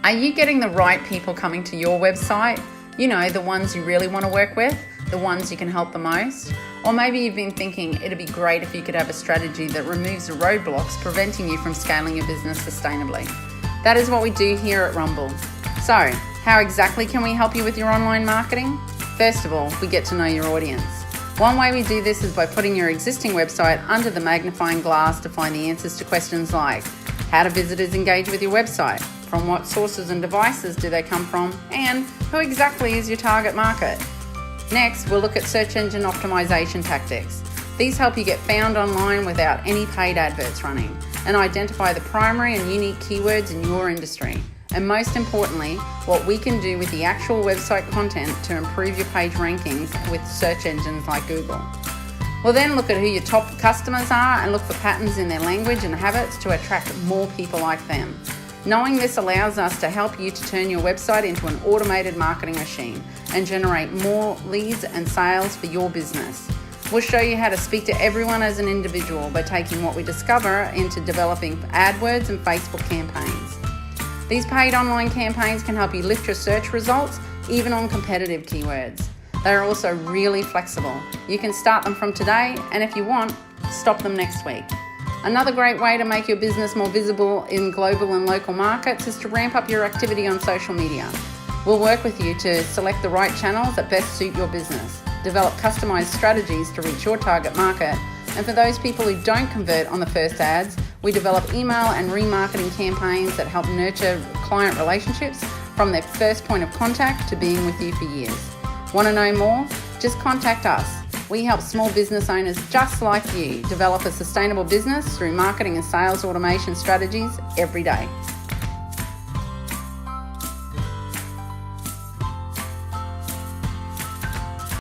Are you getting the right people coming to your website? You know, the ones you really want to work with, the ones you can help the most? Or maybe you've been thinking it'd be great if you could have a strategy that removes the roadblocks preventing you from scaling your business sustainably. That is what we do here at Rumble. So, how exactly can we help you with your online marketing? First of all, we get to know your audience. One way we do this is by putting your existing website under the magnifying glass to find the answers to questions like, how do visitors engage with your website? From what sources and devices do they come from? And who exactly is your target market? Next, we'll look at search engine optimization tactics. These help you get found online without any paid adverts running and identify the primary and unique keywords in your industry. And most importantly, what we can do with the actual website content to improve your page rankings with search engines like Google. We'll then look at who your top customers are and look for patterns in their language and habits to attract more people like them. Knowing this allows us to help you to turn your website into an automated marketing machine and generate more leads and sales for your business. We'll show you how to speak to everyone as an individual by taking what we discover into developing AdWords and Facebook campaigns. These paid online campaigns can help you lift your search results, even on competitive keywords. They are also really flexible. You can start them from today, and if you want, stop them next week. Another great way to make your business more visible in global and local markets is to ramp up your activity on social media. We'll work with you to select the right channels that best suit your business, develop customized strategies to reach your target market, and for those people who don't convert on the first ads, we develop email and remarketing campaigns that help nurture client relationships from their first point of contact to being with you for years. Want to know more? Just contact us. We help small business owners just like you develop a sustainable business through marketing and sales automation strategies every day.